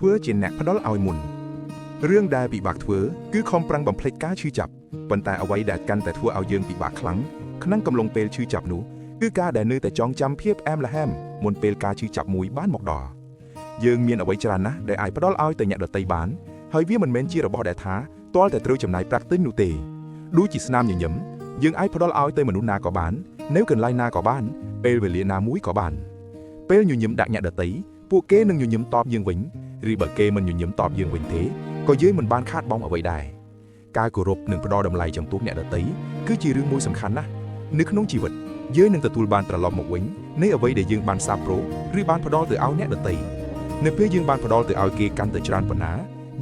ធ្វើជាអ្នកផ្ដល់ឲ្យមុនរឿងដែលពិបាកធ្វើគឺខំប្រឹងបំភ្លេចការឈឺចាប់ប៉ុន្តែអ្វីដែលកាន់តែធ្វើឲ្យយើងពិបាកខ្លាំងក្នុងកំឡុងពេលឈឺចាប់នោះគឺការដែលនៅតែចងចាំភាពអែមល្ហែមមុនពេលការឈឺចាប់មួយបានមកដល់យើងមានអ្វីច្រើនណាស់ដែលអាចផ្ដល់ឲ្យទៅអ្នកដទៃបានហើយវាមិនមែនជារបស់ដែលថាទាល់តែត្រូវចំណាយប្រាក់ទិញនោះទេដូចជាស្នាមញញឹមយើងអាចផ្ដល់ឲ្យទៅមនុស្សណាក៏បាននៅកន្លែងណាក៏បានពេលវេលាណាមួយក៏បានពេលញញឹមដាក់អ្នកដទៃពួកគេនឹងញញឹមតបយើងវិញឬបើគេមិនញញឹមតបយើងវិញទេក៏យើងមិនបានខាតបង់អ្វីដែរការគោរពនិងផ្ដល់តម្លៃចំពោះអ្នកដទៃគឺជារឿងមួយសំខាន់ណាស់នៅក្នុងជីវិតយើងនឹងទទួលបានត្រឡប់មកវិញនៃអ្វីដែលយើងបានសាបព្រោះឬបានផ្ដល់ទៅឲ្យអ្នកដទៃនៅពេលយើងបានផ្ដល់ទៅឲ្យគេកាន់តែច្រើនប៉ុណ្ណា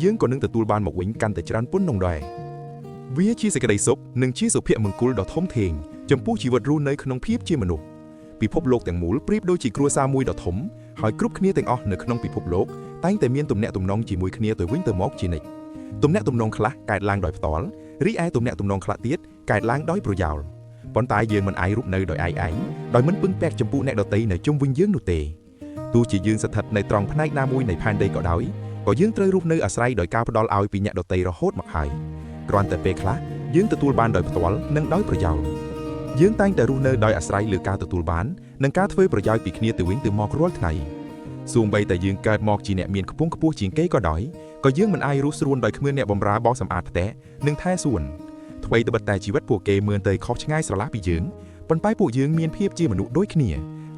យើងក៏នឹងទទួលបានមកវិញកាន់តែច្រើនប៉ុណ្ណឹងដែរវាជាសេចក្តីសុខនិងជាសុភមង្គលដ៏ធំធេងចំពោះជីវិតរស់នៅក្នុងភាពជាមនុស្សពិភពលោកទាំងមូលប្រៀបដូចជាគ្រួសារមួយដ៏ធំហើយគ្រប់គ្នាទាំងអស់នៅក្នុងពិភពលោកតែងតែមានទំនាក់ទំនងជាមួយគ្នាទៅវិញទៅមកជានិច្ចទំនាក់ទំនងខ្លះកើតឡើងដោយផ្ទាល់រីឯទំនាក់ទំនងខ្លះទៀតកើតឡើងដោយប្រយោលប៉ុន្តែយើងមិនអាចរស់នៅដោយឯងដោយមិនពឹងពាក់ចំពោះអ្នកដទៃនៅជុំវិញយើងនោះទេទោះជាយើងស្ថិតនៅត្រង់ផ្នែកណាមួយនៃផែនដីក៏ដោយក៏យើងត្រូវរស់នៅអាស្រ័យដោយការផ្ដល់ឲ្យពីអ្នកដទៃរហូតមកហើយគ្រាន់តែពេលខ្លះយើងទទួលបានដោយផ្ទាល់និងដោយប្រយោលយើងតែងតែរស់នៅដោយអាស្រ័យលើការទទួលបាននិងការធ្វើប្រយោជន៍ពីគ្នាទៅវិញទៅមករាល់ថ្ងៃសូម្បីតែយើងកើតមកជាអ្នកមានខ្ពង់ខ្ពស់ជាងគេក៏ដោយក៏យើងមិនអាចរស់ស្រួលដោយគ្មានអ្នកបម្រើបោសសម្អាតផ្ទះនិងថែសួនអ្វីត្បិតតែជីវិតពួកគេមើលទៅខុសឆ្ងាយស្រឡះពីយើងប៉ុន្តែពួកយើងមានភាពជាមនុស្សដូចគ្នា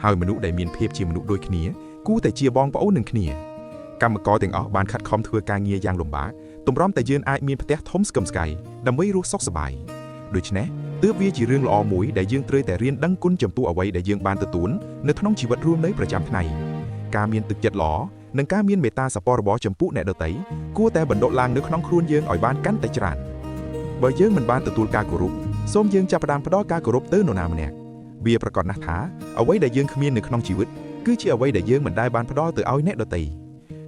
ហើយមនុស្សដែលមានភាពជាមនុស្សដូចគ្នាគួរតែជាបងប្អូននឹងគ្នាកម្មករទាំងអស់បានខិតខំធ្វើការងារយ៉ាងលំបាកទម្រាំតែយើងអាចមានផ្ទះធំស្កឹមស្កៃដើម្បីរស់សុខសប្បាយដូច្នេះទើបវាជារឿងល្អមួយដែលយើងត្រូវតែរៀនដឹងគុណចំពោះអ្វីដែលយើងបានទទួលនៅក្នុងជីវិតរស់នៅប្រចាំថ្ងៃការមានទឹកចិត្តល្អនិងការមានមេត្តាសប្បុរសចំពោះអ្នកដទៃគួរតែបណ្ដុះឡើងនៅក្នុងខ្លួនយើងឲ្យបានកាន់តែច្រើនបើយើងមិនបានទទួលការគោរពសូមយើងចាប់ផ្ដើមផ្ដល់ការគោរពទៅនរណាម្នាក់វាប្រកាសណាស់ថាអ្វីដែលយើងគ្មាននៅក្នុងជីវិតគឺជាអ្វីដែលយើងមិនដែលបានផ្ដល់ទៅឲ្យអ្នកដទៃ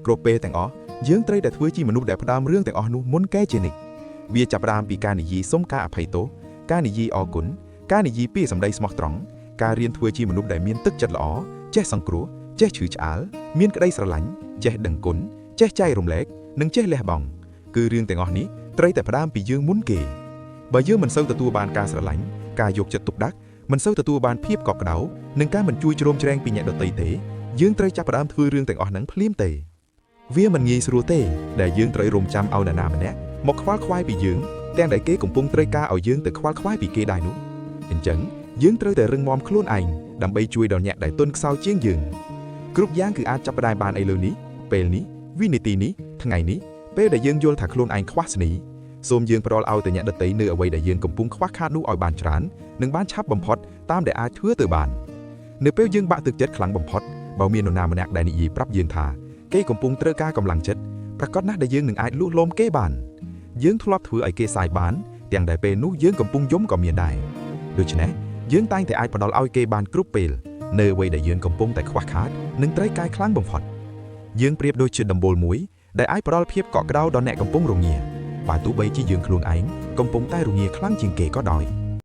គ្រប់ពេលទាំងអស់យើងត្រូវតែធ្វើជាមនុស្សដែលផ្ដើមរឿងទាំងអស់នោះមុនកែជានិច្ចវាចាប់ផ្ដើមពីការនិយាយសុំការអភ័យទោសការនិយាយអរគុណការនិយាយពាក្យសម្ដីស្មោះត្រង់ការរៀនធ្វើជាមនុស្សដែលមានទឹកចិត្តល្អចេះសង្គ្រោះចេះឈឺឆ្អាលមានក្តីស្រឡាញ់ចេះដឹងគុណចេះចែករំលែកនិងចេះលះបង់គឺរឿងទាំងអស់នេះត្រូវតែផ្ដើមពីយើងមុនគេបើយើងមិនសូវទទួលបានការស្រឡាញ់ការយកចិត្តទុកដាក់មិនសូវទទួលបានភាពកក់ក្ដៅនិងការមិនជួយជ្រោមជ្រែងពីអ្នកដទៃទេយើងត្រូវចាប់ផ្ដើមធ្វើរឿងទាំងអស់ហ្នឹងភ្លាមទេវាមិនងាយស្រួលទេដែលយើងត្រូវរំចាំឲ្យនរណាម្នាក់មកខ្វល់ខ្វាយពីយើងទាំងដែលគេកំពុងត្រូវការឲ្យយើងទៅខ្វល់ខ្វាយពីគេដែរនោះអញ្ចឹងយើងត្រូវតែរឹងមាំខ្លួនឯងដើម្បីជួយដល់អ្នកដែលទន់ខ្សោយជាងយើងគ្រប់យ៉ាងគឺអាចចាប់ផ្ដើមបានឥឡូវនេះពេលនេះវិនាទីនេះថ្ងៃនេះពេលដែលយើងយល់ថាខ្លួនឯងខ្វះស្នេហ៍សូមយើងផ្ដល់ឲ្យទៅអ្នកដទៃនៅអ្វីដែលយើងកំពុងខ្វះខាតនោះឲ្យបានច្រើននិងបានឆាប់បំផុតតាមដែលអាចធ្វើទៅបាននៅពេលយើងបាក់ទឹកចិត្តខ្លាំងបំផុតបើមាននរណាម្នាក់ដែលនិយាយប្រាប់យើងថាគេកំពុងត្រូវការកម្លាំងចិត្តប្រកាសណាស់ដែលយើងនឹងអាចលួសលំគេបានយើងធ្លាប់ធ្វើឲ្យគេសាយបានទាំងដែលពេលនោះយើងកំពុងយំក៏មានដែរដូច្នេះយើងតែងតែអាចផ្ដល់ឲ្យគេបានគ្រប់ពេលនៅអ្វីដែលយើងកំពុងតែខ្វះខាតនិងត្រូវការខ្លាំងបំផុតយើងប្រៀបដូចជាដំបូលមួយដែលអាចផ្ដល់ភាពកក់ក្ដៅដល់អ្នកកំពុងរងាបើទោះបីជាយើងខ្លួនឯងកំពុងតែរងាខ្លាំងជាងគេក៏ដោយ